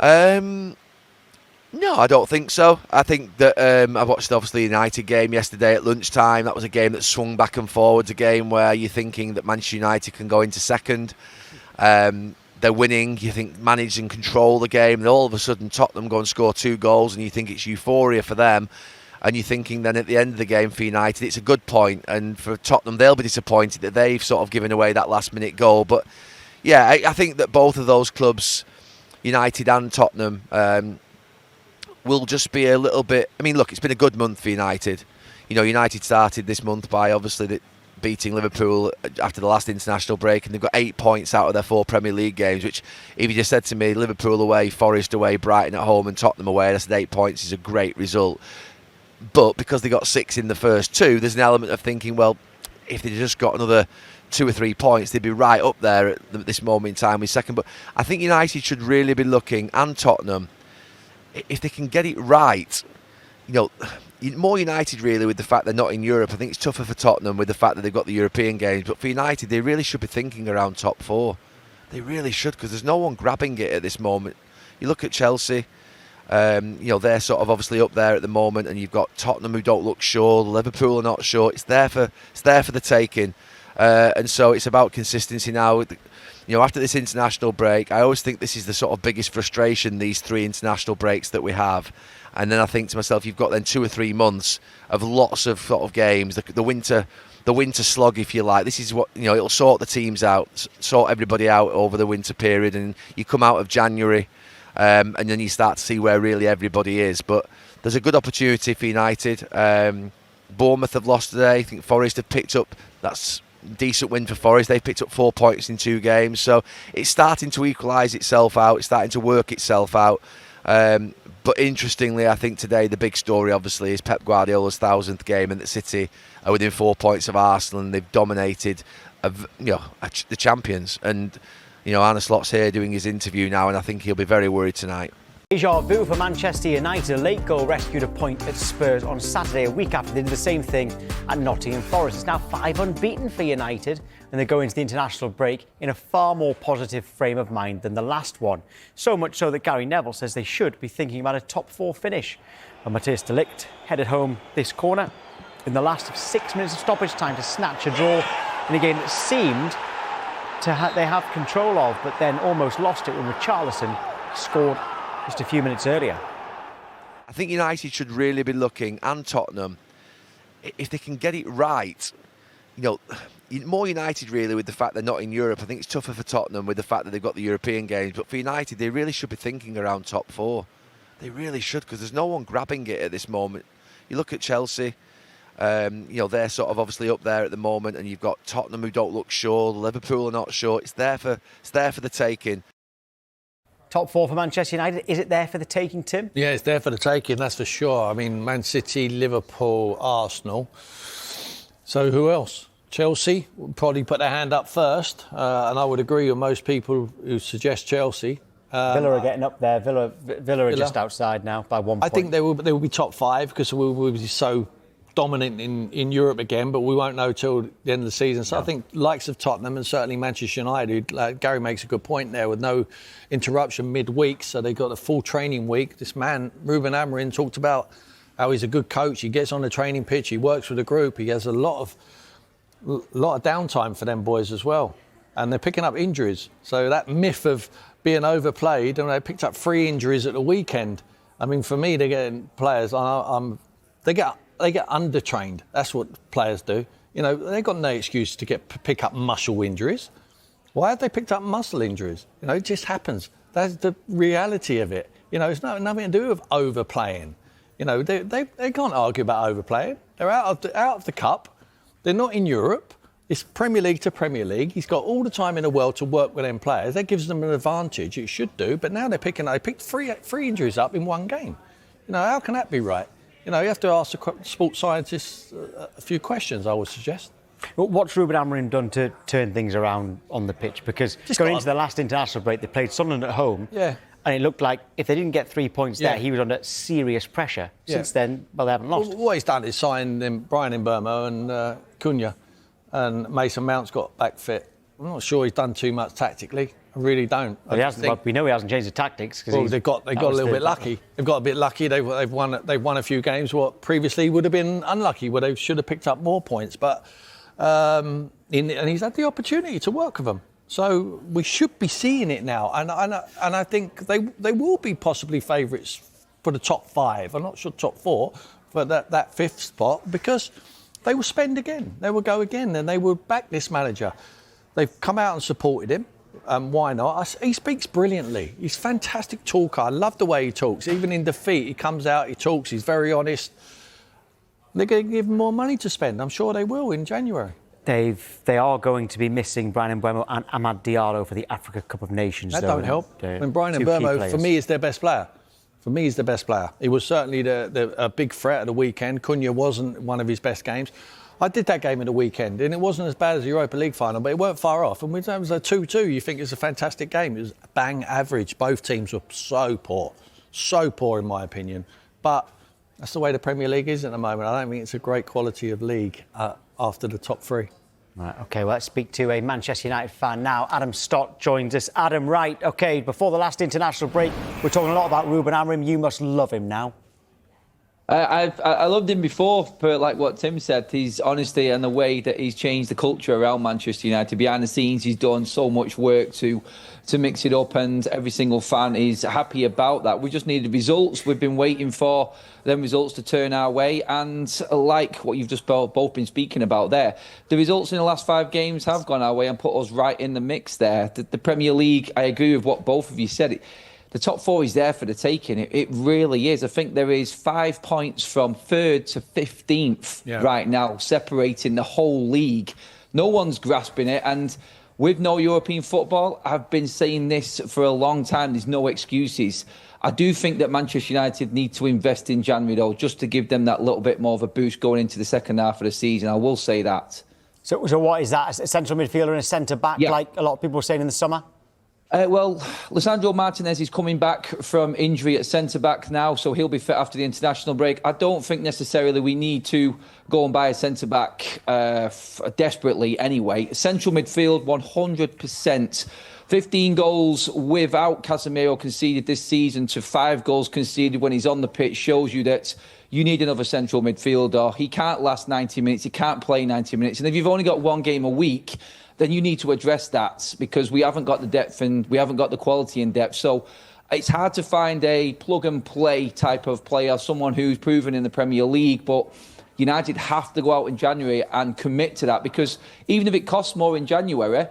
No, I don't think so. I think that I watched obviously the United game yesterday at lunchtime. That was a game that swung back and forwards, a game where you're thinking that Manchester United can go into second. They're winning, you think manage and control the game, and all of a sudden Tottenham go and score 2 goals and you think it's euphoria for them, and you're thinking then at the end of the game for United it's a good point, and for Tottenham they'll be disappointed that they've sort of given away that last minute goal. But yeah, I think that both of those clubs, United and Tottenham, will just be a little bit... I mean, look, it's been a good month for United. You know, United started this month by obviously beating Liverpool after the last international break, and they've got 8 points out of their 4 Premier League games, which if you just said to me Liverpool away, Forest away, Brighton at home and Tottenham away, I said 8 points is a great result. But because they got 6 in the first 2, there's an element of thinking, well, if they just got another 2 or 3 points, they'd be right up there at this moment in time with second. But I think United should really be looking, and Tottenham, if they can get it right, you know, more United really with the fact they're not in Europe. I think it's tougher for Tottenham with the fact that they've got the European games. But for United, they really should be thinking around top 4. They really should, because there's no one grabbing it at this moment. You look at Chelsea, you know, they're sort of obviously up there at the moment, and you've got Tottenham who don't look sure, Liverpool are not sure. It's there for the taking, and so it's about consistency now. You know, after this international break, I always think this is the sort of biggest frustration, these 3 international breaks that we have. And then I think to myself, you've got then 2 or 3 months of lots of sort of games, the winter slog, if you like. This is what, you know, it'll sort the teams out, sort everybody out over the winter period, and you come out of January, and then you start to see where really everybody is. But there's a good opportunity for United. Bournemouth have lost today. I think Forest have picked up. That's decent win for Forest. They've picked up 4 points in 2 games, so it's starting to equalise itself out. It's starting to work itself out. But interestingly, I think today the big story obviously is Pep Guardiola's 1000th game, and that City are within 4 points of Arsenal, and they've dominated, the champions. And you know, Arne Slot's here doing his interview now, and I think he'll be very worried tonight. Deja vu for Manchester United. A late goal rescued a point at Spurs on Saturday, a week after they did the same thing at Nottingham Forest. It's now 5 unbeaten for United, and they go into the international break in a far more positive frame of mind than the last one. So much so that Gary Neville says they should be thinking about a top 4 finish. And Matthias de Ligt headed home this corner in the last of 6 minutes of stoppage time to snatch a draw in a game that seemed to they have control of, but then almost lost it when Richarlison scored just a few minutes earlier. I think United should really be looking, and Tottenham, if they can get it right. You know, more United really with the fact they're not in Europe. I think it's tougher for Tottenham with the fact that they've got the European games. But for United, they really should be thinking around top 4. They really should, because there's no one grabbing it at this moment. You look at Chelsea, you know, they're sort of obviously up there at the moment, and you've got Tottenham who don't look sure, Liverpool are not sure. It's there for the taking. Top 4 for Manchester United. Is it there for the taking, Tim? Yeah, it's there for the taking, that's for sure. I mean, Man City, Liverpool, Arsenal. So who else? Chelsea will probably put their hand up first, and I would agree with most people who suggest Chelsea. Villa are getting up there. Villa are just outside now by 1 point. I think they will be top 5 because we will be so dominant in Europe again, but we won't know till the end of the season. So I think likes of Tottenham and certainly Manchester United, Gary makes a good point there, with no interruption midweek, so they got a full training week. This man, Ruben Amorim, talked about how he's a good coach. He gets on the training pitch, he works with a group, he has a lot of downtime for them boys as well. And they're picking up injuries. So that myth of being overplayed, and they picked up 3 injuries at the weekend. I mean, for me, they're getting players, they get undertrained. That's what players do. You know, they've got no excuse to pick up muscle injuries. Why have they picked up muscle injuries? You know, it just happens. That's the reality of it. You know, it's nothing to do with overplaying. You know, they can't argue about overplaying. They're out of the cup. They're not in Europe. It's Premier League to Premier League. He's got all the time in the world to work with them players. That gives them an advantage. It should do. But now they picked 3 injuries up in 1 game. You know, how can that be right? You know, you have to ask the sports scientists a few questions, I would suggest. Well, what's Ruben Amorim done to turn things around on the pitch? Because going into the last international break, they played Sunderland at home. Yeah. And it looked like if they didn't get 3 points there, he was under serious pressure. Since then, well, they haven't lost. Well, what he's done is sign Brian Mbeumo and Cunha, and Mason Mount's got back fit. I'm not sure he's done too much tactically. I really don't. We know he hasn't changed the tactics. Well, they got a little bit lucky. They've got a bit lucky. They've won a few games what previously would have been unlucky, where they should have picked up more points. But and he's had the opportunity to work with them. So we should be seeing it now. And I think they will be possibly favourites for the top 5. I'm not sure top 4, for that 5th spot, because they will spend again. They will go again, and they will back this manager. They've come out and supported him. Why not? He speaks brilliantly. He's a fantastic talker. I love the way he talks. Even in defeat, he comes out, he talks, he's very honest. They're going to give him more money to spend. I'm sure they will in January. They are going to be missing Brian Mbeumo and Amad Diallo for the Africa Cup of Nations. That don't help. When Brian Mbeumo, for me, is their best player. For me, he's the best player. He was certainly a big threat at the weekend. Cunha wasn't one of his best games. I did that game at the weekend, and it wasn't as bad as the Europa League final, but it weren't far off. And when it was a 2-2, you think it's a fantastic game. It was bang average. Both teams were so poor in my opinion. But that's the way the Premier League is at the moment. I don't think it's a great quality of league after the top 3. Right, OK, well, let's speak to a Manchester United fan now. Adam Stott joins us. Adam, right, OK, before the last international break, we're talking a lot about Ruben Amorim. You must love him now. I loved him before, but like what Tim said, his honesty and the way that he's changed the culture around Manchester United. Behind the scenes, he's done so much work to mix it up, and every single fan is happy about that. We just needed results. We've been waiting for them results to turn our way, and like what you've just both been speaking about there, the results in the last 5 games have gone our way and put us right in the mix there. The Premier League, I agree with what both of you said. The top 4 is there for the taking. It really is. I think there is 5 points from 3rd to 15th right now, separating the whole league. No one's grasping it. And with no European football, I've been saying this for a long time, there's no excuses. I do think that Manchester United need to invest in January, though, just to give them that little bit more of a boost going into the second half of the season. I will say that. So what is that? A central midfielder and a centre-back, like a lot of people were saying in the summer? Well, Lisandro Martinez is coming back from injury at centre-back now, so he'll be fit after the international break. I don't think necessarily we need to go and buy a centre-back desperately anyway. Central midfield, 100%. 15 goals without Casemiro conceded this season to 5 goals conceded when he's on the pitch shows you that you need another central midfielder. He can't last 90 minutes. He can't play 90 minutes. And if you've only got 1 game a week, then you need to address that, because we haven't got the depth and we haven't got the quality in depth. So it's hard to find a plug-and-play type of player, someone who's proven in the Premier League, but United have to go out in January and commit to that, because even if it costs more in January,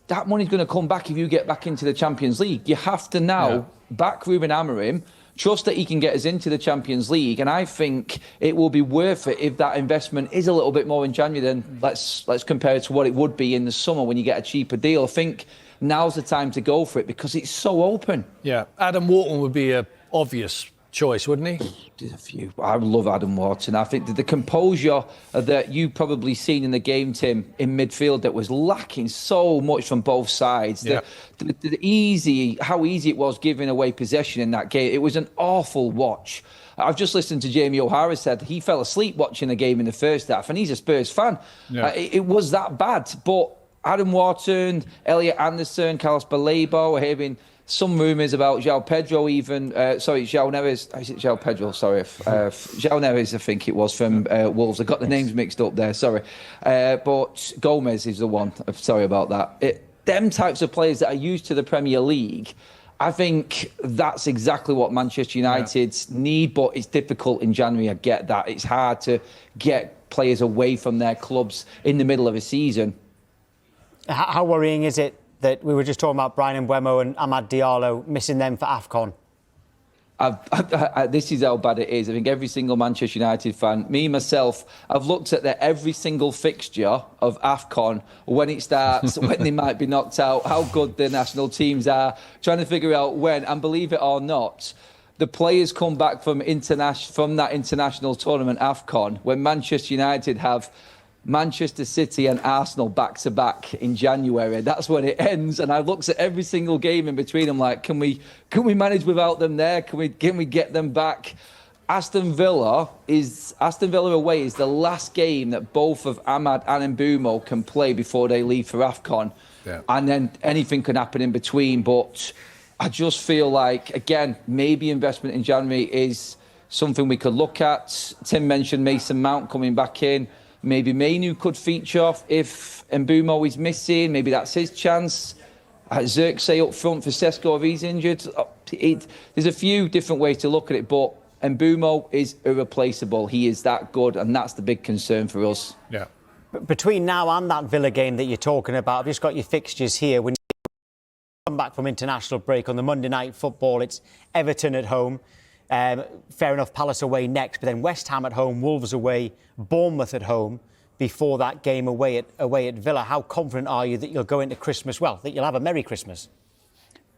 that money's going to come back if you get back into the Champions League. You have to now back Ruben Amorim, trust that he can get us into the Champions League, and I think it will be worth it if that investment is a little bit more in January. Then let's compare it to what it would be in the summer when you get a cheaper deal. I think now's the time to go for it because it's so open. Yeah, Adam Wharton would be an obvious choice, wouldn't he? There's a few. I love Adam Wharton. I think the composure that you probably seen in the game, Tim, in midfield that was lacking so much from both sides. Yeah. How easy it was giving away possession in that game. It was an awful watch. I've just listened to Jamie O'Hara said he fell asleep watching the game in the first half, and he's a Spurs fan. Yeah. It was that bad. But Adam Wharton, Elliot Anderson, Carlos Balebo, we're hearing some rumours about João Pedro even. João Neves. Is it João Pedro? Sorry. João Neves, I think it was, from Wolves. I got the names mixed up there, sorry. But Gomez is the one. Sorry about that. Them types of players that are used to the Premier League, I think that's exactly what Manchester United need, but it's difficult in January. I get that. It's hard to get players away from their clubs in the middle of a season. How worrying is it that we were just talking about Brian Mbeumo and Amad Diallo, missing them for AFCON? This is how bad it is. I think every single Manchester United fan, me, myself, I've looked at every single fixture of AFCON, when it starts, when they might be knocked out, how good the national teams are, trying to figure out when, and believe it or not, the players come back from that international tournament, AFCON, when Manchester United have Manchester City and Arsenal back-to-back in January. That's when it ends. And I looked at every single game in between. I'm like, can we manage without them there? Can we get them back? Aston Villa away is the last game that both of Amad and Mbeumo can play before they leave for AFCON. and then anything can happen in between. But I just feel like, again, maybe investment in January is something we could look at. Tim mentioned Mason Mount coming back in. Maybe Mainu could feature if Mbeumo is missing. Maybe that's his chance. Xerxes up front for Sesko if he's injured. There's a few different ways to look at it, but Mbeumo is irreplaceable. He is that good, and that's the big concern for us. Yeah. Between now and that Villa game that you're talking about, I've just got your fixtures here. When you come back from international break on the Monday night football, it's Everton at home. Fair enough, Palace away next, but then West Ham at home, Wolves away, Bournemouth at home before that game away at Villa. How confident are you that you'll go into Christmas, well, that you'll have a Merry Christmas?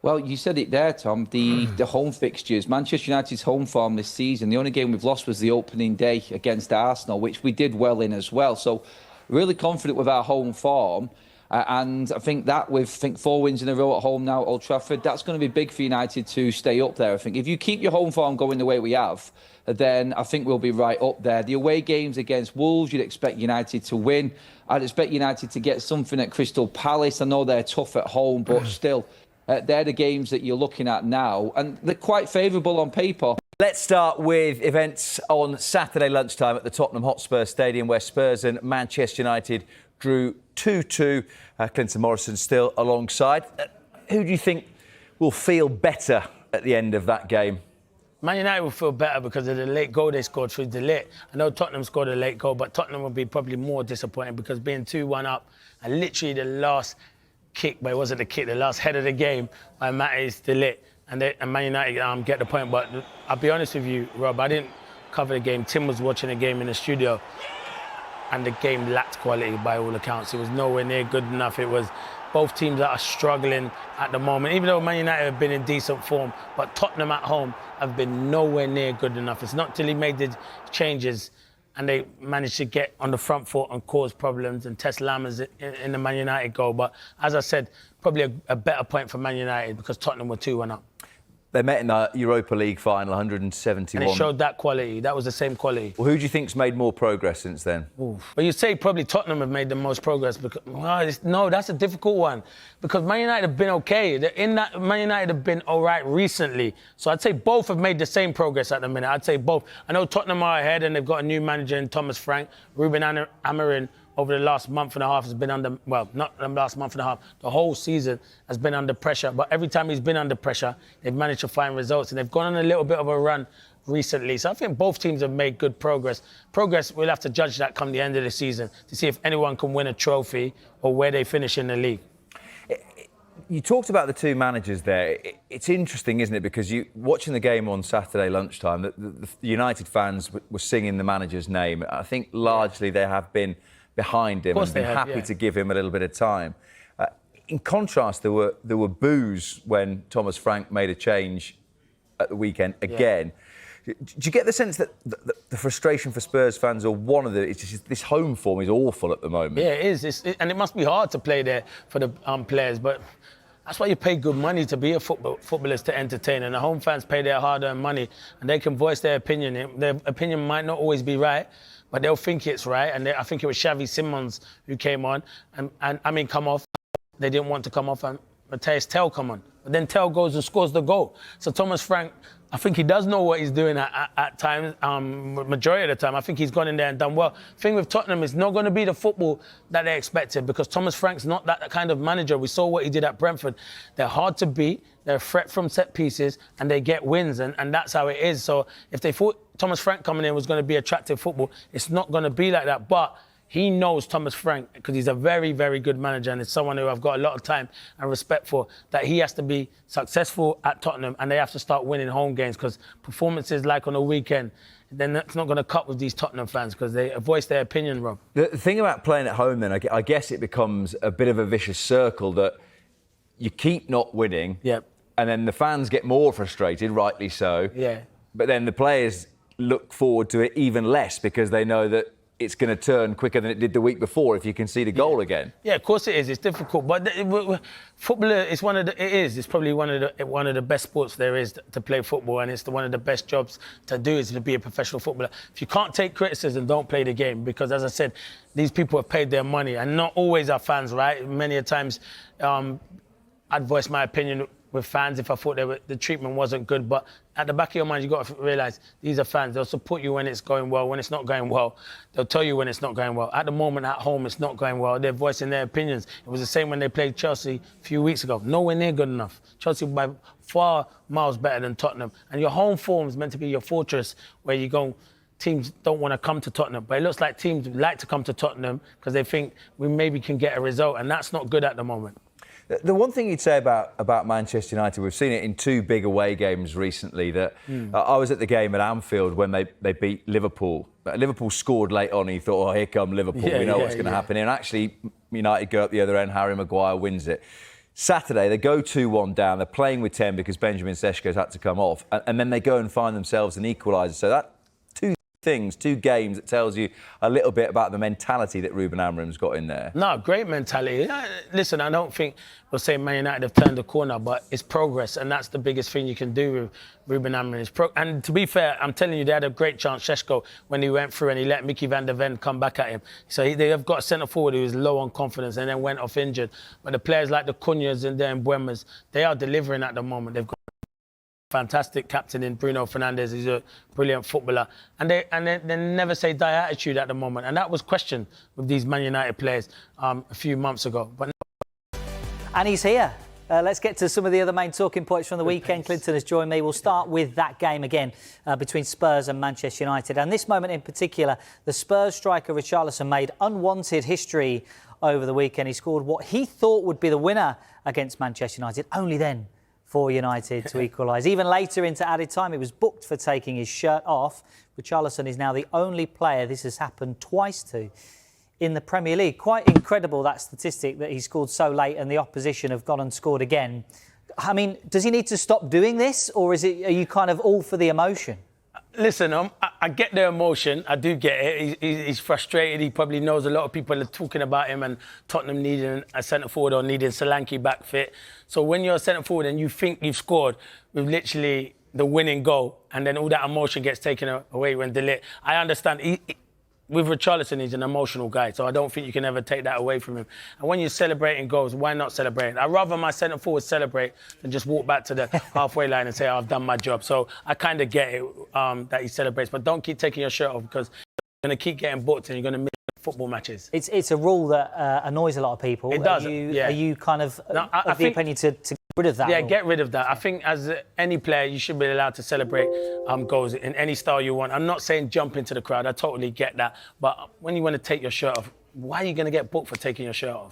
Well, you said it there, Tom, the home fixtures. Manchester United's home form this season, the only game we've lost was the opening day against Arsenal, which we did well in as well. So really confident with our home form. And I think that with 4 wins in a row at home now at Old Trafford, that's going to be big for United to stay up there. I think if you keep your home form going the way we have, then I think we'll be right up there. The away games against Wolves, you'd expect United to win. I'd expect United to get something at Crystal Palace. I know they're tough at home, but still, they're the games that you're looking at now. And they're quite favourable on paper. Let's start with events on Saturday lunchtime at the Tottenham Hotspur Stadium, where Spurs and Manchester United drew 2-2. Clinton Morrison still alongside. Who do you think will feel better at the end of that game? Man United will feel better because of the late goal they scored through the late. I know Tottenham scored a late goal, but Tottenham will be probably more disappointed because being 2-1 up and literally the last kick, but it wasn't the kick, the last head of the game by Matthijs de Ligt, and Man United get the point. But I'll be honest with you, Rob, I didn't cover the game. Tim was watching the game in the studio, and the game lacked quality by all accounts. It was nowhere near good enough. It was both teams that are struggling at the moment, even though Man United have been in decent form, but Tottenham at home have been nowhere near good enough. It's not till he made the changes and they managed to get on the front foot and cause problems and test Lammers in the Man United goal. But as I said, probably a better point for Man United because Tottenham were 2-1 up. They met in the Europa League final, 171. And it showed that quality. That was the same quality. Well, who do you think's made more progress since then? Well, you'd say probably Tottenham have made the most progress. Because, no, that's a difficult one. Because Man United have been OK. Man United have been all right recently. So I'd say both have made the same progress at the minute. I'd say both. I know Tottenham are ahead and they've got a new manager in Thomas Frank. Ruben Amorim over the last month and a half has been under, well, not the last month and a half, the whole season has been under pressure. But every time he's been under pressure, they've managed to find results and they've gone on a little bit of a run recently. So I think both teams have made good progress. We'll have to judge that come the end of the season to see if anyone can win a trophy or where they finish in the league. You talked about the two managers there. It's interesting, isn't it? Because watching the game on Saturday lunchtime, the United fans were singing the manager's name. I think largely they have been behind him and been happy to give him a little bit of time. In contrast, there were boos when Thomas Frank made a change at the weekend again. Yeah. Do you get the sense that the frustration for Spurs fans, or one of it's just this home form is awful at the moment? Yeah, it is. And it must be hard to play there for the players, but that's why you pay good money to be a footballers to entertain, and the home fans pay their hard-earned money, and they can voice their opinion. Their opinion might not always be right, but they'll think it's right. And I think it was Xavi Simons who came on, and come off. They didn't want to come off, and Matthias Tell come on. But then Tell goes and scores the goal. So Thomas Frank, I think he does know what he's doing at times, majority of the time. I think he's gone in there and done well. Thing with Tottenham is not going to be the football that they expected because Thomas Frank's not that kind of manager. We saw what he did at Brentford. They're hard to beat, they're a threat from set pieces, and they get wins, and that's how it is. So if they thought Thomas Frank coming in was going to be attractive football, it's not going to be like that. But he knows Thomas Frank because he's a very, very good manager and it's someone who I've got a lot of time and respect for, that he has to be successful at Tottenham and they have to start winning home games because performances like on the weekend, then that's not going to cut with these Tottenham fans because they voice their opinion, Rob. The thing about playing at home then, I guess it becomes a bit of a vicious circle that you keep not winning and then the fans get more frustrated, rightly so. Yeah. But then the players look forward to it even less because they know that it's going to turn quicker than it did the week before if you concede a goal again. Yeah, of course it is. It's difficult, but football is It's probably one of the best sports there is to play football, and it's one of the best jobs to do is to be a professional footballer. If you can't take criticism, don't play the game, because as I said, these people have paid their money, and not always are fans, right? Many a times, I'd voice my opinion with fans if I thought the treatment wasn't good. But at the back of your mind, you've got to realise these are fans. They'll support you when it's going well. When it's not going well, they'll tell you when it's not going well. At the moment, at home, it's not going well. They're voicing their opinions. It was the same when they played Chelsea a few weeks ago. Nowhere near good enough. Chelsea by far miles better than Tottenham. And your home form is meant to be your fortress where you go. Teams don't want to come to Tottenham, but it looks like teams like to come to Tottenham because they think we maybe can get a result, and that's not good at the moment. The one thing you'd say about Manchester United, we've seen it in 2 big away games recently. That I was at the game at Anfield when they beat Liverpool. Liverpool scored late on, and you thought, oh, here come Liverpool, we know what's going to happen. And actually, United go up the other end, Harry Maguire wins it. Saturday, they go 2-1 down. They're playing with 10 because Benjamin Seschko's had to come off. And then they go and find themselves an equaliser. So that 2 games that tells you a little bit about the mentality that Ruben Amorim's got in there. No, great mentality. Listen, I don't think we'll say Man United have turned the corner, but it's progress, and that's the biggest thing you can do with Ruben Amorim. And to be fair, I'm telling you, they had a great chance, Šeško, when he went through and he let Mickey van der Ven come back at him. So they have got a centre forward who was low on confidence and then went off injured. But the players like the Cunhas and then Buemas, they are delivering at the moment. They've got fantastic captain in Bruno Fernandes. He's a brilliant footballer. And they never say die attitude at the moment. And that was questioned with these Man United players a few months ago. But And he's here. Let's get to some of the other main talking points from the weekend. Clinton has joined me. We'll start with that game again between Spurs and Manchester United. And this moment in particular, the Spurs striker Richarlison made unwanted history over the weekend. He scored what he thought would be the winner against Manchester United. Only then for United to equalise. Even later into added time, he was booked for taking his shirt off. Richarlison is now the only player this has happened twice to in the Premier League. Quite incredible, that statistic, that he scored so late and the opposition have gone and scored again. I mean, does he need to stop doing this, or are you kind of all for the emotion? Listen, I get the emotion. I do get it. He's frustrated. He probably knows a lot of people are talking about him and Tottenham needing a centre-forward or needing Solanke back fit. So when you're a centre-forward and you think you've scored with literally the winning goal and then all that emotion gets taken away when delayed, I understand. With Richarlison, he's an emotional guy, so I don't think you can ever take that away from him. And when you're celebrating goals, why not celebrate? I'd rather my centre-forward celebrate than just walk back to the halfway line and say, oh, I've done my job. So I kind of get it that he celebrates, but don't keep taking your shirt off because you're going to keep getting booked and you're going to miss football matches. It's a rule that annoys a lot of people. It does, Are you kind of the opinion to get rid of that? Yeah, rule? get rid of that. I think as any player, you should be allowed to celebrate goals in any style you want. I'm not saying jump into the crowd. I totally get that. But when you want to take your shirt off, why are you going to get booked for taking your shirt off?